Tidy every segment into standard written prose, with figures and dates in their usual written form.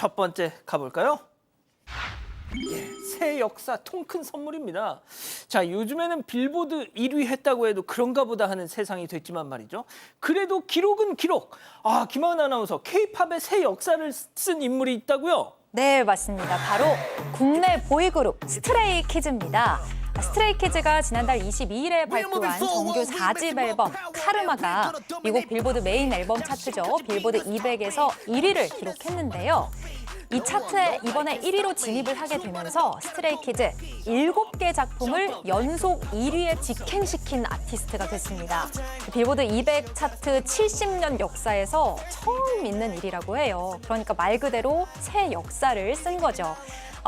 첫 번째 가볼까요? 새 역사 통 큰 선물입니다. 자, 요즘에는 빌보드 1위 했다고 해도 그런가 보다 하는 세상이 됐지만 말이죠. 그래도 기록은 기록. 아, 김하은 아나운서, K-팝의 새 역사를 쓴 인물이 있다고요? 네, 맞습니다. 바로 국내 보이그룹 스트레이키즈입니다. 스트레이키즈가 지난달 22일에 발표한 정규 4집 앨범 카르마가 미국 빌보드 메인 앨범 차트죠. 빌보드 200에서 1위를 기록했는데요. 이 차트에 이번에 1위로 진입을 하게 되면서 스트레이키즈 7개 작품을 연속 1위에 직행시킨 아티스트가 됐습니다. 빌보드 200 차트 70년 역사에서 처음 있는 일이라고 해요. 그러니까 말 그대로 새 역사를 쓴 거죠.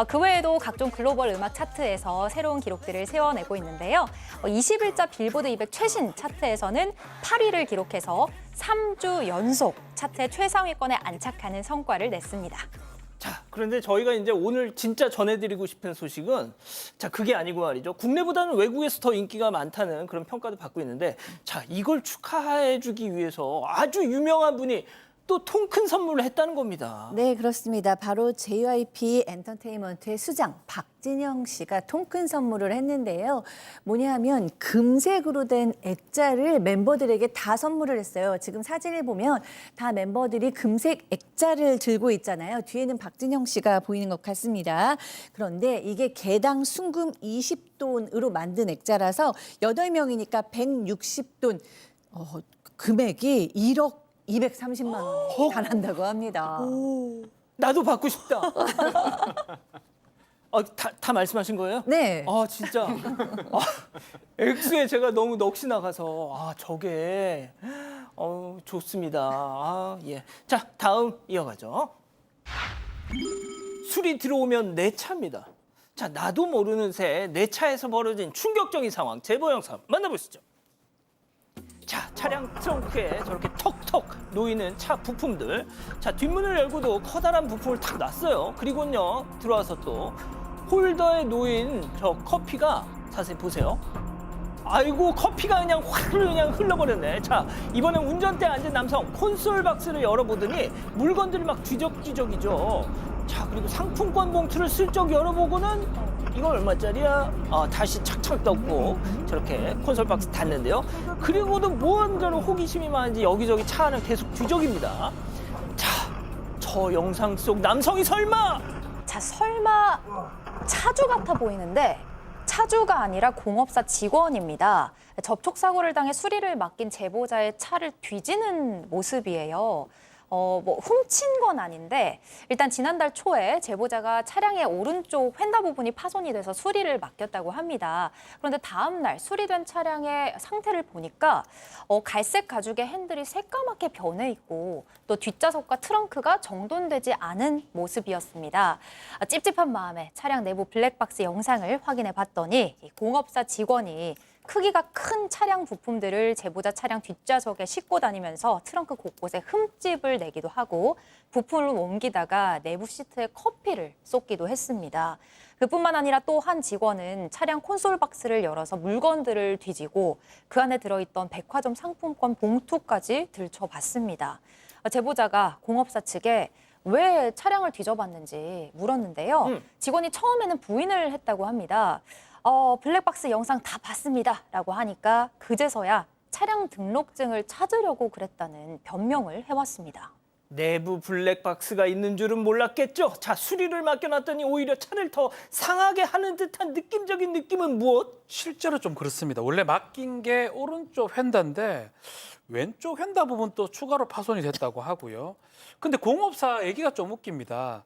그 외에도 각종 글로벌 음악 차트에서 새로운 기록들을 세워내고 있는데요. 20일자 빌보드 200 최신 차트에서는 8위를 기록해서 3주 연속 차트 최상위권에 안착하는 성과를 냈습니다. 자, 그런데 저희가 이제 오늘 진짜 전해드리고 싶은 소식은 자, 그게 아니고 말이죠. 국내보다는 외국에서 더 인기가 많다는 그런 평가도 받고 있는데 자, 이걸 축하해주기 위해서 아주 유명한 분이 또 통 큰 선물을 했다는 겁니다. 네, 그렇습니다. 바로 JYP 엔터테인먼트의 수장 박진영 씨가 통 큰 선물을 했는데요. 뭐냐 하면 금색으로 된 액자를 멤버들에게 다 선물을 했어요. 지금 사진을 보면 다 멤버들이 금색 액자를 들고 있잖아요. 뒤에는 박진영 씨가 보이는 것 같습니다. 그런데 이게 개당 순금 20돈으로 만든 액자라서 8명이니까 160돈, 금액이 1억 230만 원에 달한다고 합니다. 나도 받고 싶다. 다 말씀하신 거예요? 네. 아, 진짜. 액수에 제가 너무 넋이 나가서 저게 좋습니다. 예. 자, 다음 이어가죠. 술이 들어오면 내 차입니다. 자, 나도 모르는 새 내 차에서 벌어진 충격적인 상황 제보 영상 만나보시죠. 자, 차량 트렁크에 저렇게 턱턱 놓이는 차 부품들. 자, 뒷문을 열고도 커다란 부품을 탁 놨어요. 그리고는요, 들어와서 또 홀더에 놓인 저 커피가 자세히 보세요. 아이고, 커피가 그냥 흘러버렸네. 자, 이번엔 운전대에 앉은 남성 콘솔 박스를 열어보더니 물건들이 막 뒤적뒤적이죠. 자, 그리고 상품권 봉투를 슬쩍 열어보고는 이건 얼마짜리야? 다시 착착 덮고 저렇게 콘솔 박스 닫는데요. 그리고도 무언가로 호기심이 많은지 여기저기 차 안을 계속 뒤적입니다. 자, 저 영상 속 남성이 설마? 자, 설마 차주 같아 보이는데 차주가 아니라 공업사 직원입니다. 접촉 사고를 당해 수리를 맡긴 제보자의 차를 뒤지는 모습이에요. 훔친 건 아닌데 일단 지난달 초에 제보자가 차량의 오른쪽 휀다 부분이 파손이 돼서 수리를 맡겼다고 합니다. 그런데 다음 날 수리된 차량의 상태를 보니까 갈색 가죽의 핸들이 새까맣게 변해 있고 또 뒷좌석과 트렁크가 정돈되지 않은 모습이었습니다. 찝찝한 마음에 차량 내부 블랙박스 영상을 확인해 봤더니 이 공업사 직원이 크기가 큰 차량 부품들을 제보자 차량 뒷좌석에 싣고 다니면서 트렁크 곳곳에 흠집을 내기도 하고 부품을 옮기다가 내부 시트에 커피를 쏟기도 했습니다. 그뿐만 아니라 또 한 직원은 차량 콘솔 박스를 열어서 물건들을 뒤지고 그 안에 들어있던 백화점 상품권 봉투까지 들춰봤습니다. 제보자가 공업사 측에 왜 차량을 뒤져봤는지 물었는데요. 직원이 처음에는 부인을 했다고 합니다. 블랙박스 영상 다 봤습니다 라고 하니까 그제서야 차량 등록증을 찾으려고 그랬다는 변명을 해왔습니다. 내부 블랙박스가 있는 줄은 몰랐겠죠. 자, 수리를 맡겨놨더니 오히려 차를 더 상하게 하는 듯한 느낌적인 느낌은 무엇? 실제로 좀 그렇습니다. 원래 맡긴 게 오른쪽 휀다인데 왼쪽 휀다 부분 또 추가로 파손이 됐다고 하고요. 근데 공업사 얘기가 좀 웃깁니다.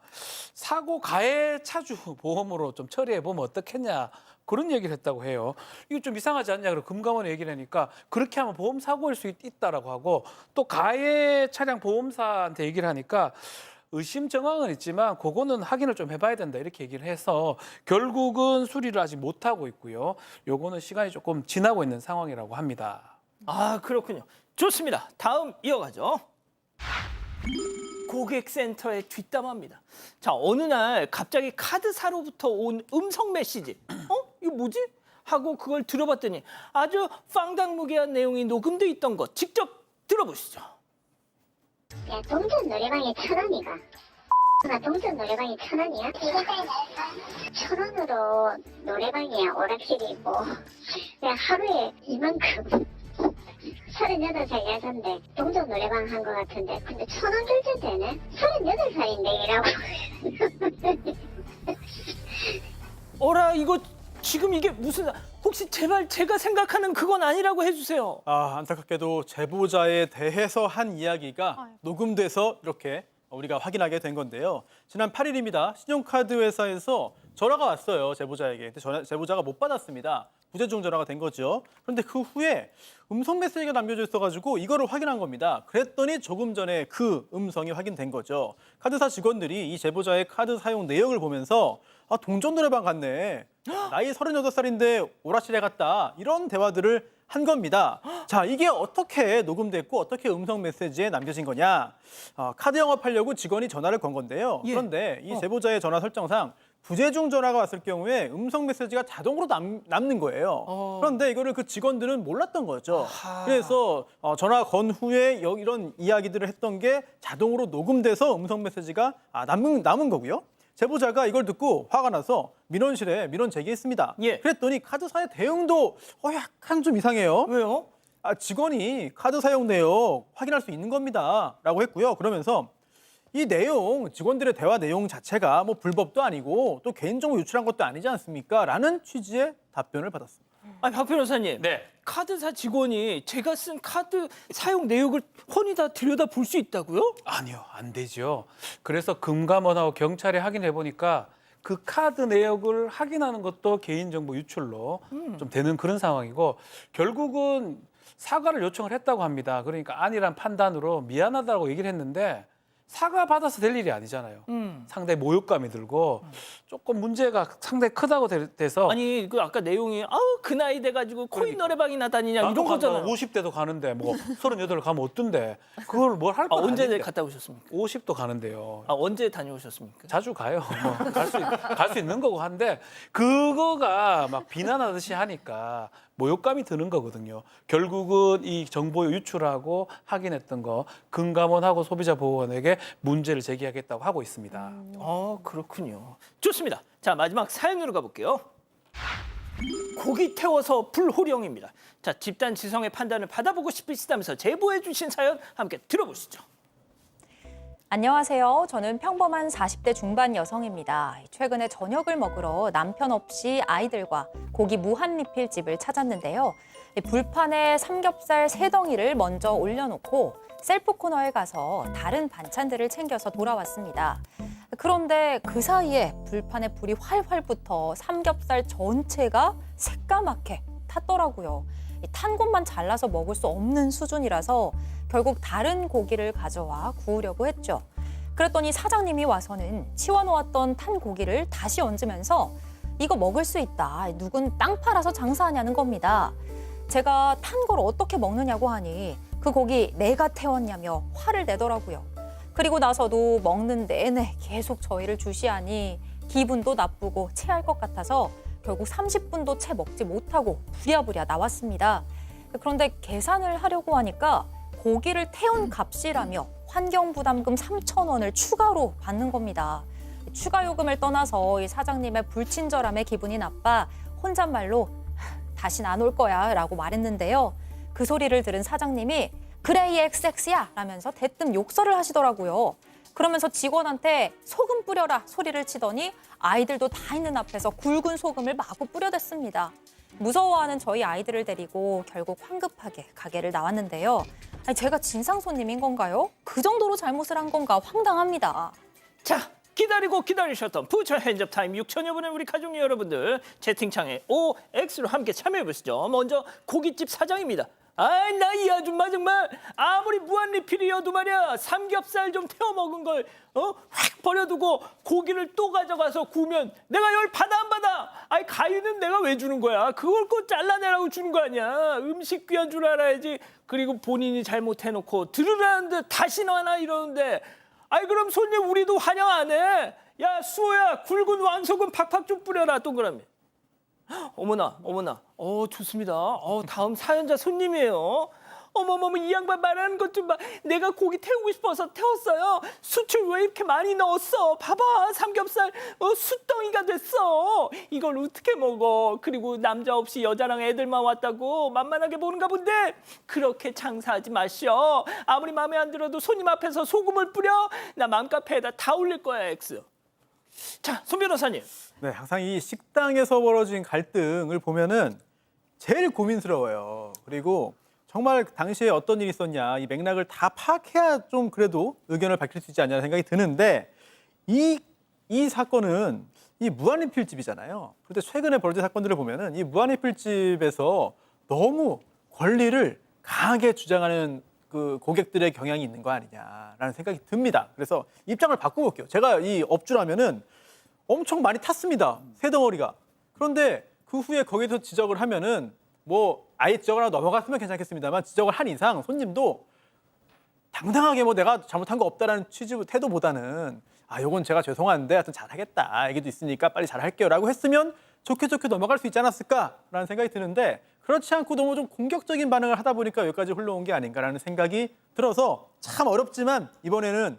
사고 가해 차주 보험으로 좀 처리해 보면 어떻겠냐 그런 얘기를 했다고 해요. 이거 좀 이상하지 않냐 그러고 금감원에 얘기를 하니까 그렇게 하면 보험 사고일 수 있다라고 하고 또 가해 차량 보험사한테 얘기를 하니까 의심 정황은 있지만 그거는 확인을 좀 해봐야 된다 이렇게 얘기를 해서 결국은 수리를 아직 못하고 있고요. 요거는 시간이 조금 지나고 있는 상황이라고 합니다. 아, 그렇군요. 좋습니다. 다음 이어가죠. 고객센터의 뒷담화입니다. 자, 어느 날 갑자기 카드사로부터 온 음성 메시지. 이거 뭐지? 하고 그걸 들어봤더니 아주 황당무계한 내용이 녹음돼 있던 거 직접 들어보시죠. 야, 좀 전 노래방에 차라니가 동전 노래방이 1,000원이야? 1,000원으로 노래방에 오락실이 뭐 그냥 하루에 이만큼 38살 여잔데 동전 노래방 한 것 같은데 근데 1,000원 결제 되네? 38인데 이라고 어라 이거 지금 이게 무슨 혹시 제발 제가 생각하는 그건 아니라고 해주세요. 안타깝게도 제보자에 대해서 한 이야기가 녹음돼서 이렇게 우리가 확인하게 된 건데요. 지난 8일입니다. 신용카드 회사에서 전화가 왔어요. 제보자에게. 근데 제보자가 못 받았습니다. 부재중 전화가 된 거죠. 그런데 그 후에 음성 메시지가 남겨져 있어가지고 이거를 확인한 겁니다. 그랬더니 조금 전에 그 음성이 확인된 거죠. 카드사 직원들이 이 제보자의 카드 사용 내역을 보면서 동전 노래방 갔네. 나이 36살인데 오락실에 갔다. 이런 대화들을 한 겁니다. 자, 이게 어떻게 녹음됐고 어떻게 음성 메시지에 남겨진 거냐. 카드 영업하려고 직원이 전화를 건 건데요. 예. 그런데 이 제보자의 전화 설정상 부재중 전화가 왔을 경우에 음성 메시지가 자동으로 남는 거예요. 그런데 이거를 그 직원들은 몰랐던 거죠. 그래서 전화 건 후에 이런 이야기들을 했던 게 자동으로 녹음돼서 음성 메시지가 남은 거고요. 제보자가 이걸 듣고 화가 나서 민원실에 민원 제기했습니다. 예. 그랬더니 카드사의 대응도 약간 좀 이상해요. 왜요? 직원이 카드 사용 내역 확인할 수 있는 겁니다. 라고 했고요. 그러면서 이 내용, 직원들의 대화 내용 자체가 뭐 불법도 아니고 또 개인정보 유출한 것도 아니지 않습니까? 라는 취지의 답변을 받았습니다. 박 변호사님. 네. 카드사 직원이 제가 쓴 카드 사용 내역을 훤히 다 들여다 볼 수 있다고요? 아니요, 안 되죠. 그래서 금감원하고 경찰이 확인해 보니까 그 카드 내역을 확인하는 것도 개인정보 유출로 좀 되는 그런 상황이고 결국은 사과를 요청을 했다고 합니다. 그러니까 아니란 판단으로 미안하다고 얘기를 했는데 사과 받아서 될 일이 아니잖아요. 상당히 모욕감이 들고 조금 문제가 상당히 크다고 돼서 아니 그 아까 내용이 그 나이 돼가지고 코인 노래방이나 다니냐 이런 거잖아요. 50대도 가는데 뭐 38 가면 어떤데 그걸 뭘 할 거 언제 아닌데. 갔다 오셨습니까? 50도 가는데요. 언제 다녀오셨습니까? 자주 가요. 뭐 갈 수 있는 거고 한데 그거가 막 비난하듯이 하니까 모욕감이 드는 거거든요. 결국은 이 정보 유출하고 확인했던 거 금감원하고 소비자보호원에게 문제를 제기하겠다고 하고 있습니다. 그렇군요. 좋습니다. 자 마지막 사연으로 가볼게요. 고기 태워서 불호령입니다. 자 집단 지성의 판단을 받아보고 싶으시다면서 제보해 주신 사연 함께 들어보시죠. 안녕하세요. 저는 평범한 40대 중반 여성입니다. 최근에 저녁을 먹으러 남편 없이 아이들과 고기 무한리필 집을 찾았는데요. 불판에 삼겹살 3덩이를 먼저 올려놓고 셀프 코너에 가서 다른 반찬들을 챙겨서 돌아왔습니다. 그런데 그 사이에 불판에 불이 활활 붙어 삼겹살 전체가 새까맣게 탔더라고요. 탄 곳만 잘라서 먹을 수 없는 수준이라서 결국 다른 고기를 가져와 구우려고 했죠. 그랬더니 사장님이 와서는 치워놓았던 탄 고기를 다시 얹으면서 이거 먹을 수 있다. 누군 땅 팔아서 장사하냐는 겁니다. 제가 탄 걸 어떻게 먹느냐고 하니 그 고기 내가 태웠냐며 화를 내더라고요. 그리고 나서도 먹는 내내 계속 저희를 주시하니 기분도 나쁘고 체할 것 같아서 결국 30분도 채 먹지 못하고 부랴부랴 나왔습니다. 그런데 계산을 하려고 하니까 고기를 태운 값이라며 환경부담금 3,000원을 추가로 받는 겁니다. 추가 요금을 떠나서 이 사장님의 불친절함에 기분이 나빠 혼잣말로 다신 안 올 거야 라고 말했는데요. 그 소리를 들은 사장님이 그래 이 XX야 라면서 대뜸 욕설을 하시더라고요. 그러면서 직원한테 소금 뿌려라 소리를 치더니 아이들도 다 있는 앞에서 굵은 소금을 마구 뿌려댔습니다. 무서워하는 저희 아이들을 데리고 결국 황급하게 가게를 나왔는데요. 제가 진상 손님인 건가요? 그 정도로 잘못을 한 건가 황당합니다. 자 기다리고 기다리셨던 부처 핸즈업 타임 6천여 분의 우리 가족 여러분들 채팅창에 OX로 함께 참여해 보시죠. 먼저 고깃집 사장입니다. 나 이 아줌마 정말 아무리 무한리필이어도 말이야 삼겹살 좀 태워 먹은 걸 확 버려두고 고기를 또 가져가서 구우면 내가 열 받아 안 받아? 가위는 내가 왜 주는 거야? 그걸 꼭 잘라내라고 주는 거 아니야? 음식 귀한 줄 알아야지. 그리고 본인이 잘못해놓고 들으라는 듯 다시 나와나 이러는데 그럼 손님 우리도 환영 안 해? 야 수호야 굵은 왕소금 팍팍 좀 뿌려라 동그라미. 어머나 좋습니다. 다음 사연자 손님이에요. 어머머머, 이 양반 말하는 것 좀 봐. 내가 고기 태우고 싶어서 태웠어요. 수출 왜 이렇게 많이 넣었어? 봐봐, 삼겹살 숯덩이가 됐어. 이걸 어떻게 먹어? 그리고 남자 없이 여자랑 애들만 왔다고 만만하게 보는가 본데 그렇게 장사하지 마시오. 아무리 마음에 안 들어도 손님 앞에서 소금을 뿌려? 나 맘카페에다 다 올릴 거야, 엑스. 자, 손 변호사님. 네, 항상 이 식당에서 벌어진 갈등을 보면은 제일 고민스러워요. 그리고 정말 당시에 어떤 일이 있었냐, 이 맥락을 다 파악해야 좀 그래도 의견을 밝힐 수 있지 않냐는 생각이 드는데 이 사건은 이 무한리필집이잖아요. 그런데 최근에 벌어진 사건들을 보면은 이 무한리필집에서 너무 권리를 강하게 주장하는 그 고객들의 경향이 있는 거 아니냐라는 생각이 듭니다. 그래서 입장을 바꾸고 올게요. 제가 이 업주라면은 엄청 많이 탔습니다. 새 덩어리가. 그런데 그 후에 거기서 지적을 하면은 뭐 아예 지적을 하나 넘어갔으면 괜찮겠습니다만 지적을 한 이상 손님도 당당하게 뭐 내가 잘못한 거 없다라는 취지 태도보다는 요건 제가 죄송한데 하여튼 잘하겠다. 얘기도 있으니까 빨리 잘할게요라고 했으면 좋게 넘어갈 수 있지 않았을까라는 생각이 드는데 그렇지 않고 너무 좀 공격적인 반응을 하다 보니까 여기까지 흘러온 게 아닌가라는 생각이 들어서 참 어렵지만 이번에는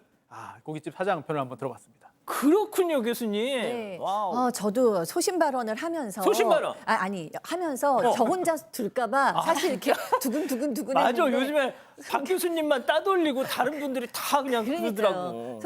고깃집 사장 편을 한번 들어봤습니다. 그렇군요, 교수님. 네. 와우. 저도 소신 발언을 하면서 소신 발언? 하면서 저 혼자 들까봐 사실 이렇게 두근두근 맞아, 했는데 요즘에 박 교수님만 따돌리고 다른 분들이 다 그냥 그러더라고.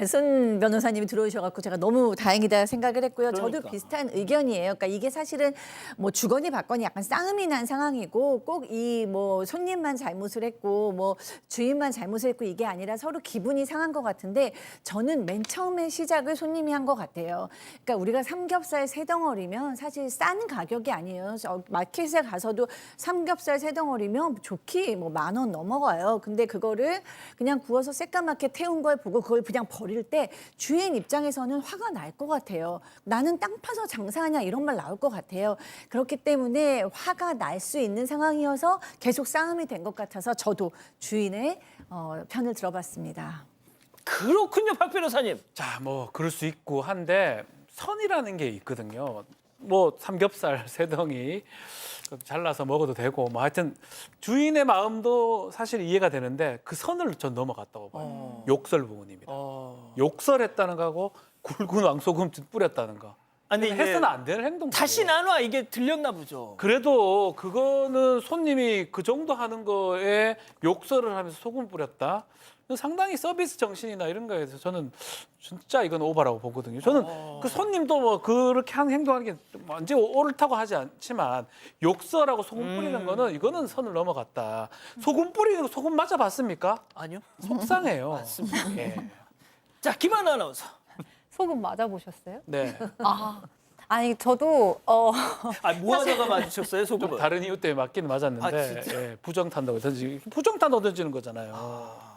손 변호사님이 들어오셔갖고 제가 너무 다행이다 생각을 했고요. 저도 그러니까. 비슷한 의견이에요. 그러니까 이게 사실은 뭐 주거니 받거니 약간 싸움이 난 상황이고 꼭 이 뭐 손님만 잘못을 했고 뭐 주인만 잘못을 했고 이게 아니라 서로 기분이 상한 것 같은데 저는 맨 처음에 시작을 손님이 한 것 같아요. 그러니까 우리가 삼겹살 세 덩어리면 사실 싼 가격이 아니에요. 마켓에 가서도 삼겹살 세 덩어리면 좋기 뭐 10,000원 넘어가요. 근데 그거를 그냥 구워서 새까맣게 태운 걸 보고 그걸 그냥 버릴 때 주인 입장에서는 화가 날 것 같아요. 나는 땅 파서 장사하냐 이런 말 나올 것 같아요. 그렇기 때문에 화가 날 수 있는 상황이어서 계속 싸움이 된 것 같아서 저도 주인의 편을 들어봤습니다. 그렇군요, 박 변호사님. 자, 뭐 그럴 수 있고 한데 선이라는 게 있거든요. 뭐 삼겹살 세 덩이 잘라서 먹어도 되고 뭐 하여튼 주인의 마음도 사실 이해가 되는데 그 선을 전 넘어갔다고 봐요. 욕설 부분입니다. 욕설했다는 거하고 굵은 왕소금 뿌렸다는 거. 아니, 이게 해서는 안 되는 행동. 다시 나눠 이게 들렸나 보죠. 그래도 그거는 손님이 그 정도 하는 거에 욕설을 하면서 소금 뿌렸다. 상당히 서비스 정신이나 이런 거에 대해서 저는 진짜 이건 오바라고 보거든요. 저는 그 손님도 뭐 그렇게 행동하는 게 완전 옳다고 하지 않지만 욕설하고 소금 뿌리는 거는 이거는 선을 넘어갔다. 소금 뿌리는 거 소금 맞아봤습니까? 아니요. 속상해요. 맞습니다. 예. 자, 김하나 아나운서. 소금 맞아보셨어요? 네. 아니 저도 뭐 하다가 맞으셨어요, 좀 소금을? 다른 이유 때문에 맞기는 맞았는데 진짜? 예, 부정탄다고 던지는 거잖아요.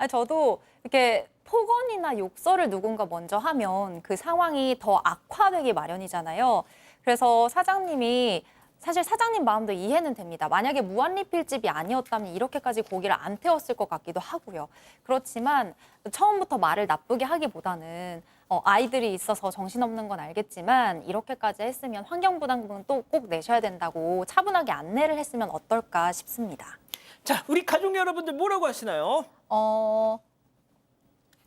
저도 이렇게 폭언이나 욕설을 누군가 먼저 하면 그 상황이 더 악화되기 마련이잖아요. 그래서 사장님이 사실 사장님 마음도 이해는 됩니다. 만약에 무한리필집이 아니었다면 이렇게까지 고기를 안 태웠을 것 같기도 하고요. 그렇지만 처음부터 말을 나쁘게 하기보다는 아이들이 있어서 정신없는 건 알겠지만 이렇게까지 했으면 환경부담금은 또 꼭 내셔야 된다고 차분하게 안내를 했으면 어떨까 싶습니다. 자, 우리 가족 여러분들 뭐라고 하시나요?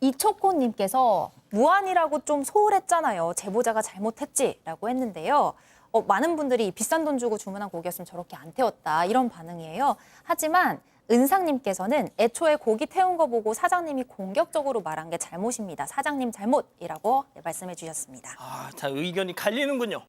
이초코님께서 무한이라고 좀 소홀했잖아요. 제보자가 잘못했지라고 했는데요. 많은 분들이 비싼 돈 주고 주문한 고기였으면 저렇게 안 태웠다 이런 반응이에요. 하지만 은상님께서는 애초에 고기 태운 거 보고 사장님이 공격적으로 말한 게 잘못입니다. 사장님 잘못이라고 말씀해 주셨습니다. 자, 의견이 갈리는군요.